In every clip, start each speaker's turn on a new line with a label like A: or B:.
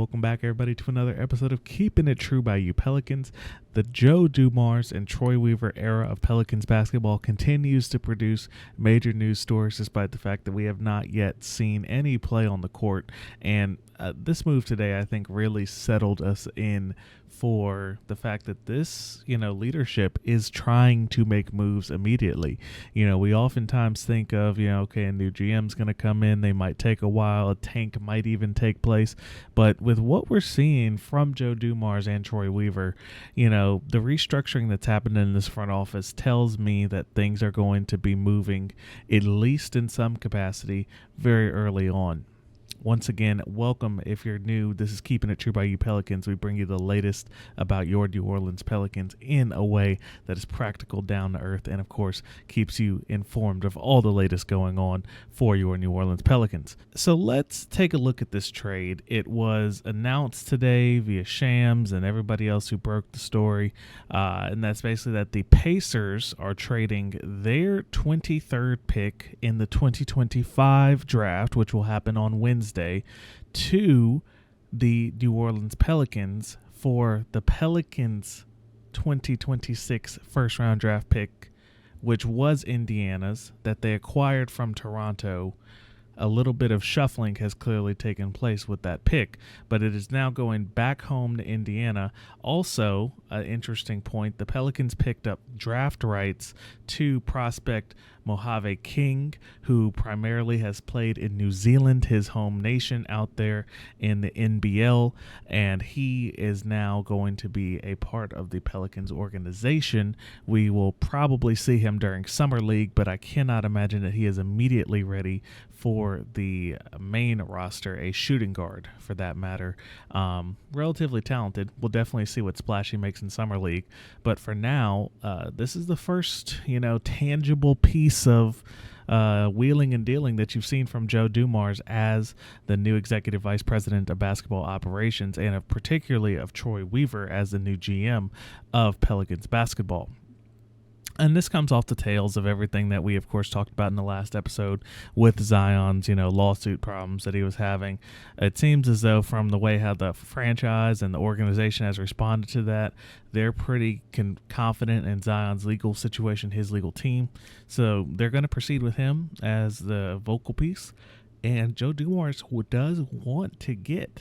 A: welcome back, everybody, to another episode of Keeping It True by You Pelicans. The Joe Dumars and Troy Weaver era of Pelicans basketball continues to produce major news stories, despite the fact that we have not yet seen any play on the court. And this move today, I think, really settled us in for the fact that this, leadership is trying to make moves immediately. We oftentimes think of, okay, a new GM's going to come in. They might take a while. A tank might even take place. But with what we're seeing from Joe Dumars and Troy Weaver, the restructuring that's happened in this front office tells me that things are going to be moving, at least in some capacity, very early on. Once again, welcome if you're new. This is Keeping It True by You Pelicans. We bring you the latest about your New Orleans Pelicans in a way that is practical, down to earth, and of course keeps you informed of all the latest going on for your New Orleans Pelicans. So let's take a look at this trade. It was announced today via Shams and everybody else who broke the story, and that's basically that the Pacers are trading their 23rd pick in the 2025 draft, which will happen on Wednesday, to the New Orleans Pelicans for the Pelicans 2026 first round draft pick, which was Indiana's, that they acquired from Toronto. A little bit of shuffling has clearly taken place with that pick, but it is now going back home to Indiana. Also, an interesting point, the Pelicans picked up draft rights to prospect Mojave King, who primarily has played in New Zealand, his home nation, out there in the NBL, and he is now going to be a part of the Pelicans organization. We will probably see him during Summer League, but I cannot imagine that he is immediately ready for the main roster, a shooting guard for that matter. Relatively talented. We'll definitely see what splash he makes in Summer League, but for now, this is the first, tangible piece of wheeling and dealing that you've seen from Joe Dumars as the new executive vice president of basketball operations, and particularly of Troy Weaver as the new GM of Pelicans basketball. And this comes off the tails of everything that we, of course, talked about in the last episode with Zion's, lawsuit problems that he was having. It seems as though from the way how the franchise and the organization has responded to that, they're pretty confident in Zion's legal situation, his legal team. So they're going to proceed with him as the vocal piece. And Joe Dumars does want to get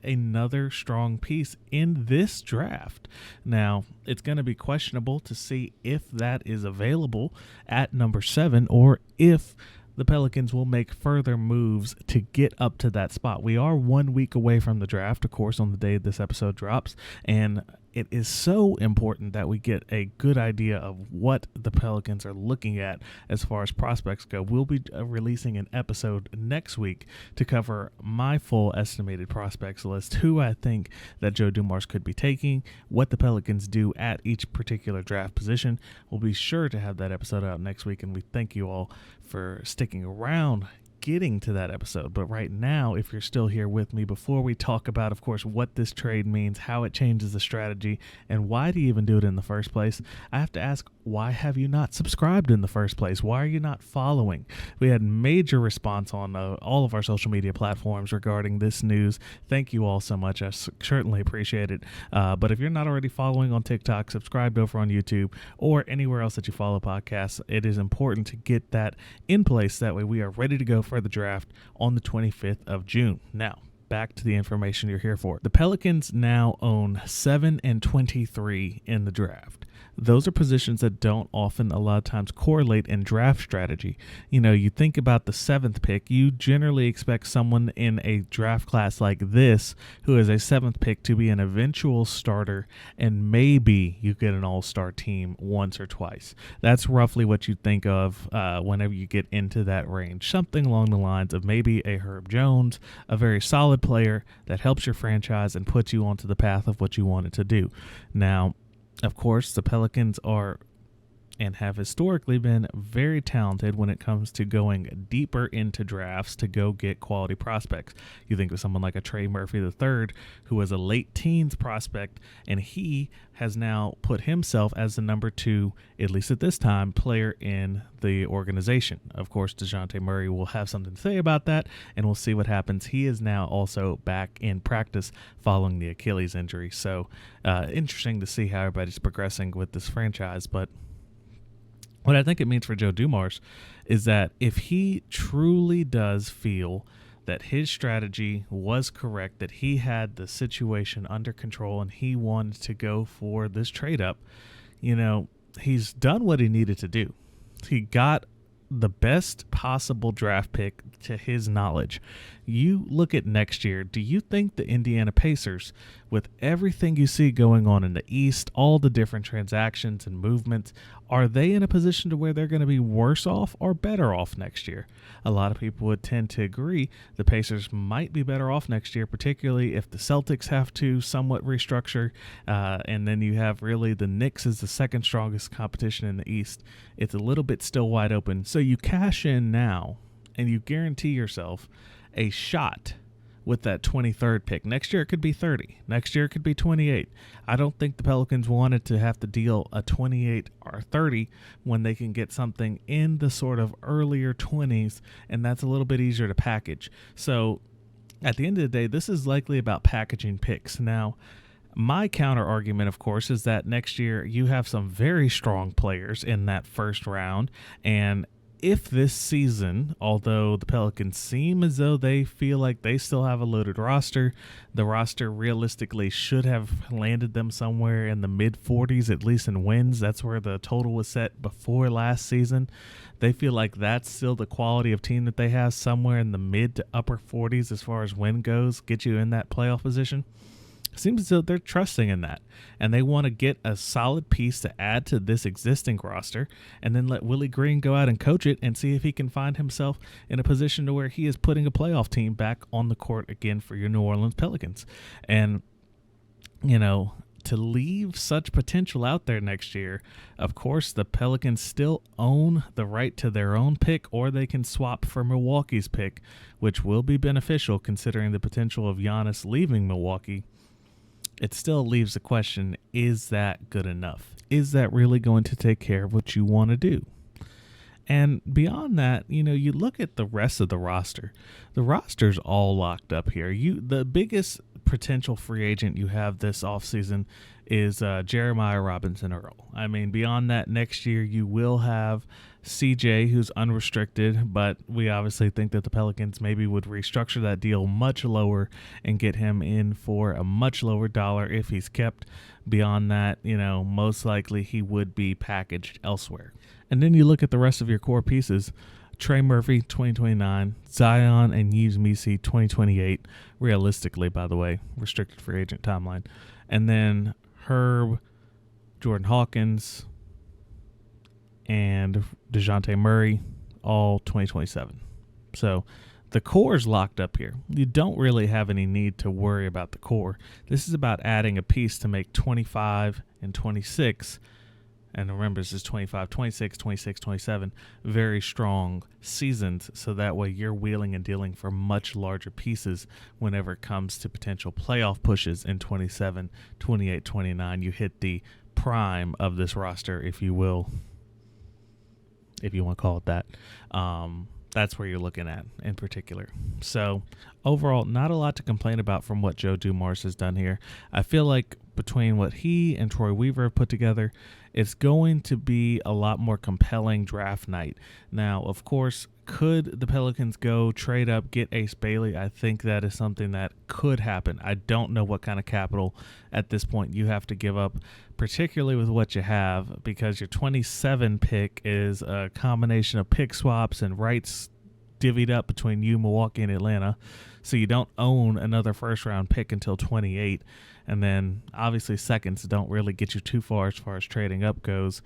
A: another strong piece in this draft. Now, it's going to be questionable to see if that is available at number 7 or if the Pelicans will make further moves to get up to that spot. We are 1 week away from the draft, of course, on the day this episode drops, and it is so important that we get a good idea of what the Pelicans are looking at as far as prospects go. We'll be releasing an episode next week to cover my full estimated prospects list, who I think that Joe Dumars could be taking, what the Pelicans do at each particular draft position. We'll be sure to have that episode out next week, and we thank you all for sticking around getting to that episode. But right now, if you're still here with me, before we talk about, of course, what this trade means, how it changes the strategy, and why do you even do it in the first place, I have to ask, why have you not subscribed in the first place? Why are you not following? We had major response on all of our social media platforms regarding this news. Thank you all so much. I certainly appreciate it. But if you're not already following on TikTok, subscribed over on YouTube, or anywhere else that you follow podcasts, it is important to get that in place. That way we are ready to go for the draft on the 25th of June. Now, back to the information you're here for. The Pelicans now own 7 and 23 in the draft. Those are positions that don't often a lot of times correlate in draft strategy. You think about the 7th pick, you generally expect someone in a draft class like this who is a 7th pick to be an eventual starter, and maybe you get an all-star team once or twice. That's roughly what you think of whenever you get into that range. Something along the lines of maybe a Herb Jones, a very solid player that helps your franchise and puts you onto the path of what you wanted to do. Now, of course, the Pelicans are and have historically been very talented when it comes to going deeper into drafts to go get quality prospects. You think of someone like a Trey Murphy III, who was a late teens prospect, and he has now put himself as the number 2, at least at this time, player in the organization. Of course, DeJounte Murray will have something to say about that, and we'll see what happens. He is now also back in practice following the Achilles injury. So interesting to see how everybody's progressing with this franchise. But what I think it means for Joe Dumars is that if he truly does feel that his strategy was correct, that he had the situation under control and he wanted to go for this trade up, he's done what he needed to do. He got the best possible draft pick to his knowledge. You look at next year, do you think the Indiana Pacers, with everything you see going on in the East, all the different transactions and movements, are they in a position to where they're going to be worse off or better off next year? A lot of people would tend to agree the Pacers might be better off next year, particularly if the Celtics have to somewhat restructure, and then you have really the Knicks as the second strongest competition in the East. It's a little bit still wide open. So you cash in now and you guarantee yourself a shot with that 23rd pick. Next year it could be 30. Next year it could be 28. I don't think the Pelicans wanted to have to deal a 28 or 30 when they can get something in the sort of earlier 20s, and that's a little bit easier to package. So at the end of the day, this is likely about packaging picks. Now, my counter argument, of course, is that next year you have some very strong players in that first round, and if this season, although the Pelicans seem as though they feel like they still have a loaded roster, the roster realistically should have landed them somewhere in the mid-40s, at least in wins. That's where the total was set before last season. They feel like that's still the quality of team that they have, somewhere in the mid to upper 40s as far as win goes, get you in that playoff position. Seems as though they're trusting in that, and they want to get a solid piece to add to this existing roster and then let Willie Green go out and coach it and see if he can find himself in a position to where he is putting a playoff team back on the court again for your New Orleans Pelicans. And, to leave such potential out there next year, of course, the Pelicans still own the right to their own pick, or they can swap for Milwaukee's pick, which will be beneficial considering the potential of Giannis leaving Milwaukee. It still leaves the question, is that good enough? Is that really going to take care of what you want to do? And beyond that, you look at the rest of the roster. The roster's all locked up here. The biggest potential free agent you have this offseason is Jeremiah Robinson Earl. I mean, beyond that, next year you will have CJ, who's unrestricted, but we obviously think that the Pelicans maybe would restructure that deal much lower and get him in for a much lower dollar if he's kept. Beyond that, most likely he would be packaged elsewhere. And then you look at the rest of your core pieces. Trey Murphy, 2029, Zion and Yves Missi, 2028, realistically, by the way, restricted free agent timeline. And then Herb, Jordan Hawkins, and DeJounte Murray, all 2027. So the core is locked up here. You don't really have any need to worry about the core. This is about adding a piece to make 25 and 26, and remember, this is 25, 26, 26, 27, very strong seasons, so that way you're wheeling and dealing for much larger pieces whenever it comes to potential playoff pushes in 27, 28, 29. You hit the prime of this roster, if you will, if you want to call it that. That's where you're looking at in particular. So overall, not a lot to complain about from what Joe Dumars has done here. I feel like between what he and Troy Weaver have put together, it's going to be a lot more compelling draft night. Now, of course, could the Pelicans go trade up, get Ace Bailey? I think that is something that could happen. I don't know what kind of capital at this point you have to give up, particularly with what you have, because your 27 pick is a combination of pick swaps and rights divvied up between you, Milwaukee, and Atlanta. So you don't own another first-round pick until 28. And then, obviously, seconds don't really get you too far as trading up goes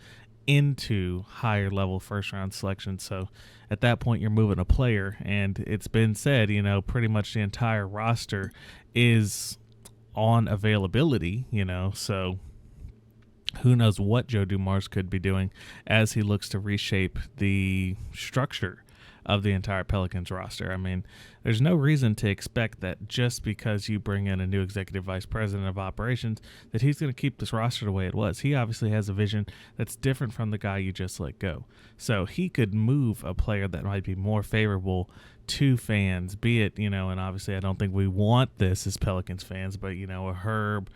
A: into higher-level first-round selections. So at that point, you're moving a player. And it's been said, pretty much the entire roster is on availability, so who knows what Joe Dumars could be doing as he looks to reshape the structure of the entire Pelicans roster. I mean, there's no reason to expect that just because you bring in a new executive vice president of operations that he's going to keep this roster the way it was. He obviously has a vision that's different from the guy you just let go. So he could move a player that might be more favorable to fans, be it, and obviously I don't think we want this as Pelicans fans, but, a Herb,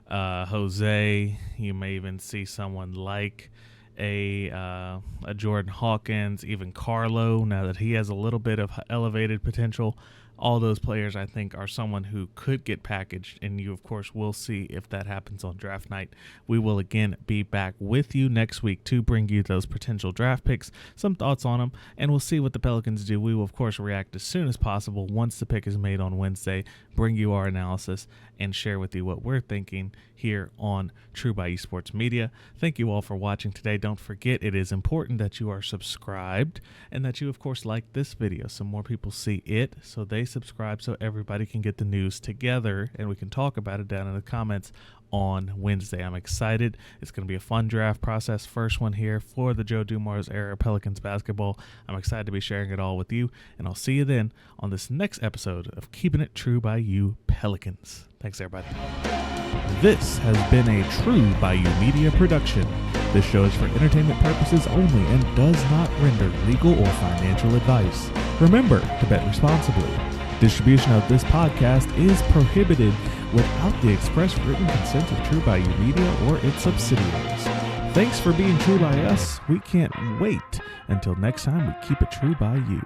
A: Jose, you may even see someone like a Jordan Hawkins, even Carlo, now that he has a little bit of elevated potential. All those players, I think, are someone who could get packaged, and you, of course, will see if that happens on draft night. We will, again, be back with you next week to bring you those potential draft picks, some thoughts on them, and we'll see what the Pelicans do. We will, of course, react as soon as possible once the pick is made on Wednesday, bring you our analysis, and share with you what we're thinking here on True by Esports Media. Thank you all for watching today. Don't forget, it is important that you are subscribed and that you, of course, like this video so more people see it, so they subscribe, so everybody can get the news together and we can talk about it down in the comments on Wednesday. I'm excited. It's going to be a fun draft process. First one here for the Joe Dumars era Pelicans basketball. I'm excited to be sharing it all with you, and I'll see you then on this next episode of Keeping It True by You Pelicans. Thanks, everybody. This has been a True by You media production. This show is for entertainment purposes only and does not render legal or financial advice. Remember to bet responsibly. Distribution of this podcast is prohibited without the express written consent of True by You Media or its subsidiaries. Thanks for being true by us. We can't wait until next time we keep it true by you.